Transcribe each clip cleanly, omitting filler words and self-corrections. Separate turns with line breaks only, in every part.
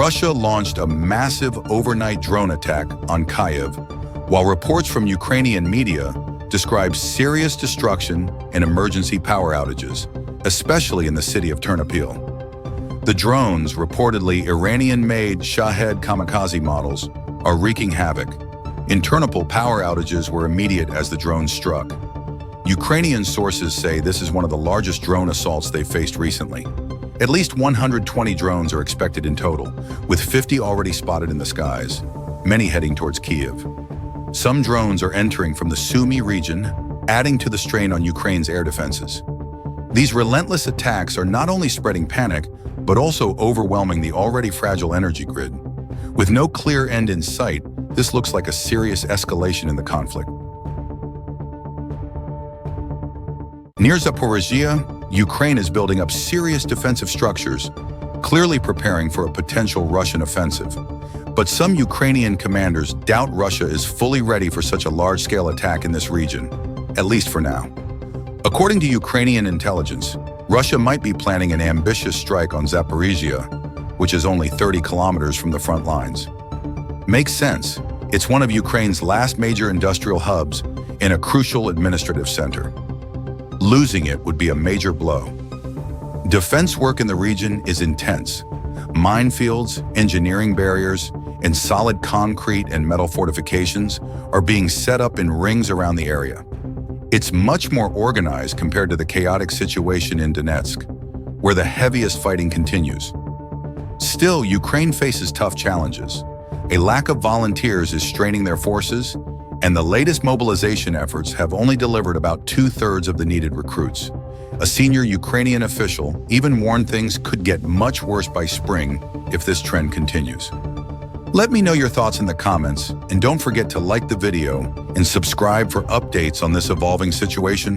Russia launched a massive overnight drone attack on Kyiv, while reports from Ukrainian media describe serious destruction and emergency power outages, especially in the city of Ternopil. The drones, reportedly Iranian-made Shahed kamikaze models, are wreaking havoc. In Ternopil, power outages were immediate as the drones struck. Ukrainian sources say this is one of the largest drone assaults they've faced recently. At least 120 drones are expected in total, with 50 already spotted in the skies, many heading towards Kyiv. Some drones are entering from the Sumy region, adding to the strain on Ukraine's air defenses. These relentless attacks are not only spreading panic, but also overwhelming the already fragile energy grid. With no clear end in sight, this looks like a serious escalation in the conflict. Near Zaporizhia, Ukraine is building up serious defensive structures, clearly preparing for a potential Russian offensive. But some Ukrainian commanders doubt Russia is fully ready for such a large-scale attack in this region, at least for now. According to Ukrainian intelligence, Russia might be planning an ambitious strike on Zaporizhia, which is only 30 kilometers from the front lines. Makes sense. It's one of Ukraine's last major industrial hubs and a crucial administrative center. Losing it would be a major blow. Defense work in the region is intense. Minefields, engineering barriers, and solid concrete and metal fortifications are being set up in rings around the area. It's much more organized compared to the chaotic situation in Donetsk, where the heaviest fighting continues. Still, Ukraine faces tough challenges. A lack of volunteers is straining their forces, and the latest mobilization efforts have only delivered about 2/3 of the needed recruits. A senior Ukrainian official even warned things could get much worse by spring if this trend continues. Let me know your thoughts in the comments, and don't forget to like the video and subscribe for updates on this evolving situation.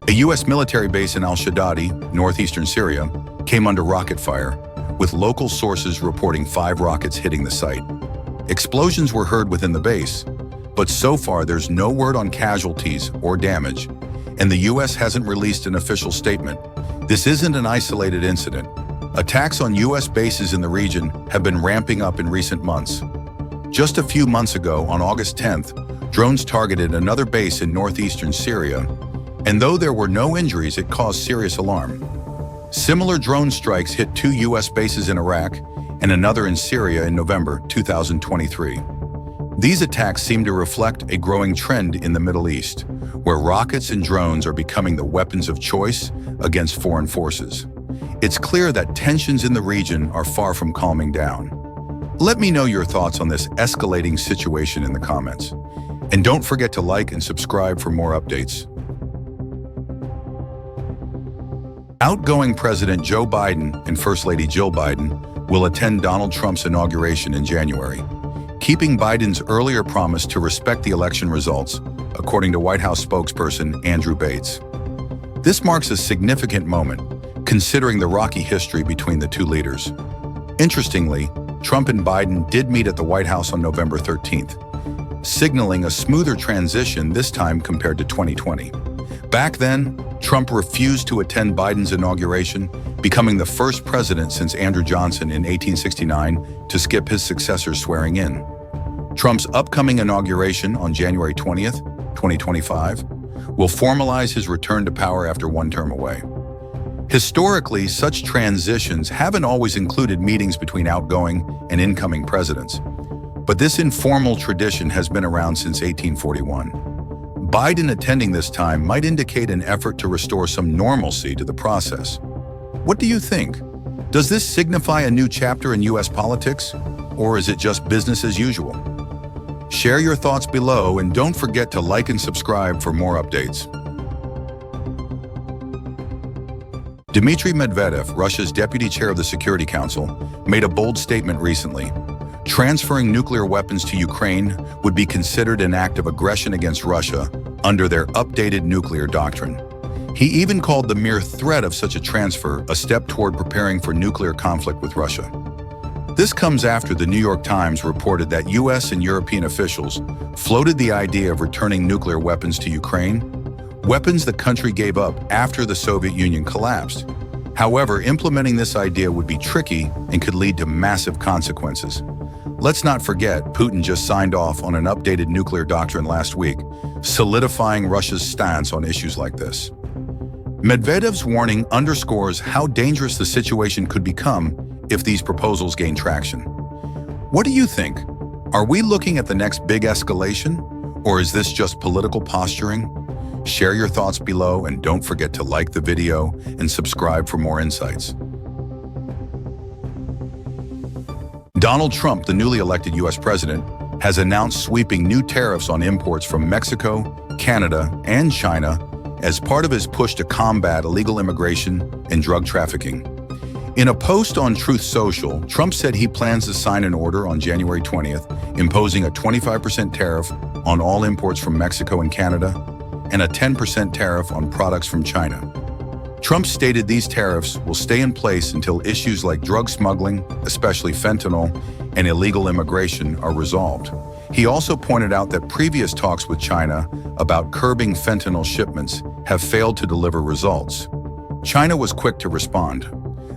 A U.S. military base in al-Shaddadi, northeastern Syria, came under rocket fire, with local sources reporting 5 rockets hitting the site. Explosions were heard within the base, but so far there's no word on casualties or damage, and the U.S. hasn't released an official statement. This isn't an isolated incident. Attacks on U.S. bases in the region have been ramping up in recent months. Just a few months ago, on August 10th, drones targeted another base in northeastern Syria, and though there were no injuries, it caused serious alarm. Similar drone strikes hit 2 U.S. bases in Iraq and another in Syria in November 2023. These attacks seem to reflect a growing trend in the Middle East, where rockets and drones are becoming the weapons of choice against foreign forces. It's clear that tensions in the region are far from calming down. Let me know your thoughts on this escalating situation in the comments. And don't forget to like and subscribe for more updates. Outgoing President Joe Biden and First Lady Jill Biden will attend Donald Trump's inauguration in January, keeping Biden's earlier promise to respect the election results, according to White House spokesperson Andrew Bates. This marks a significant moment, considering the rocky history between the two leaders. Interestingly, Trump and Biden did meet at the White House on November 13th, signaling a smoother transition this time compared to 2020. Back then, Trump refused to attend Biden's inauguration, becoming the first president since Andrew Johnson in 1869 to skip his successor's swearing in. Trump's upcoming inauguration on January 20th, 2025, will formalize his return to power after one term away. Historically, such transitions haven't always included meetings between outgoing and incoming presidents, but this informal tradition has been around since 1841. Biden attending this time might indicate an effort to restore some normalcy to the process. What do you think? Does this signify a new chapter in U.S. politics, or is it just business as usual? Share your thoughts below, and don't forget to like and subscribe for more updates. Dmitry Medvedev, Russia's deputy chair of the Security Council, made a bold statement recently. Transferring nuclear weapons to Ukraine would be considered an act of aggression against Russia under their updated nuclear doctrine. He even called the mere threat of such a transfer a step toward preparing for nuclear conflict with Russia. This comes after the New York Times reported that U.S. and European officials floated the idea of returning nuclear weapons to Ukraine, weapons the country gave up after the Soviet Union collapsed. However, implementing this idea would be tricky and could lead to massive consequences. Let's not forget, Putin just signed off on an updated nuclear doctrine last week, solidifying Russia's stance on issues like this. Medvedev's warning underscores how dangerous the situation could become if these proposals gain traction. What do you think? Are we looking at the next big escalation, or is this just political posturing? Share your thoughts below and don't forget to like the video and subscribe for more insights. Donald Trump, the newly elected U.S. president, has announced sweeping new tariffs on imports from Mexico, Canada, and China as part of his push to combat illegal immigration and drug trafficking. In a post on Truth Social, Trump said he plans to sign an order on January 20th, imposing a 25% tariff on all imports from Mexico and Canada, and a 10% tariff on products from China. Trump stated these tariffs will stay in place until issues like drug smuggling, especially fentanyl, and illegal immigration are resolved. He also pointed out that previous talks with China about curbing fentanyl shipments have failed to deliver results. China was quick to respond.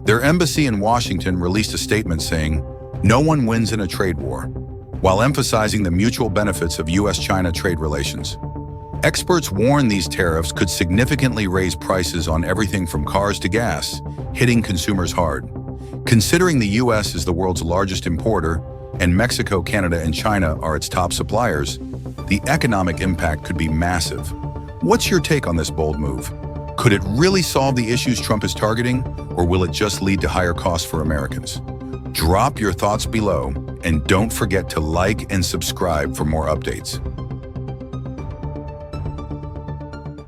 Their embassy in Washington released a statement saying, "No one wins in a trade war," while emphasizing the mutual benefits of U.S.-China trade relations. Experts warn these tariffs could significantly raise prices on everything from cars to gas, hitting consumers hard. Considering the U.S. is the world's largest importer, and Mexico, Canada, and China are its top suppliers, the economic impact could be massive. What's your take on this bold move? Could it really solve the issues Trump is targeting, or will it just lead to higher costs for Americans? Drop your thoughts below, and don't forget to like and subscribe for more updates.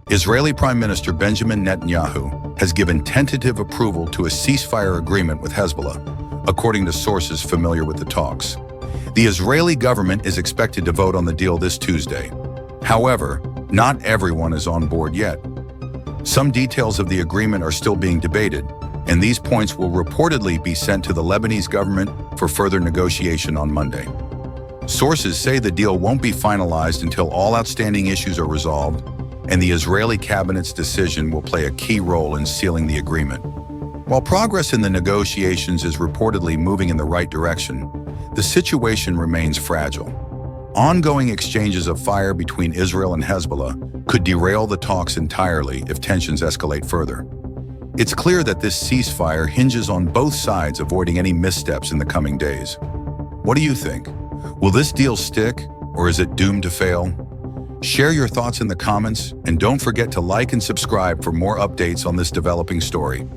Israeli Prime Minister Benjamin Netanyahu has given tentative approval to a ceasefire agreement with Hezbollah, according to sources familiar with the talks. The Israeli government is expected to vote on the deal this Tuesday. However, not everyone is on board yet. Some details of the agreement are still being debated, and these points will reportedly be sent to the Lebanese government for further negotiation on Monday. Sources say the deal won't be finalized until all outstanding issues are resolved, and the Israeli cabinet's decision will play a key role in sealing the agreement. While progress in the negotiations is reportedly moving in the right direction, the situation remains fragile. Ongoing exchanges of fire between Israel and Hezbollah could derail the talks entirely if tensions escalate further. It's clear that this ceasefire hinges on both sides avoiding any missteps in the coming days. What do you think? Will this deal stick, or is it doomed to fail? Share your thoughts in the comments, and don't forget to like and subscribe for more updates on this developing story.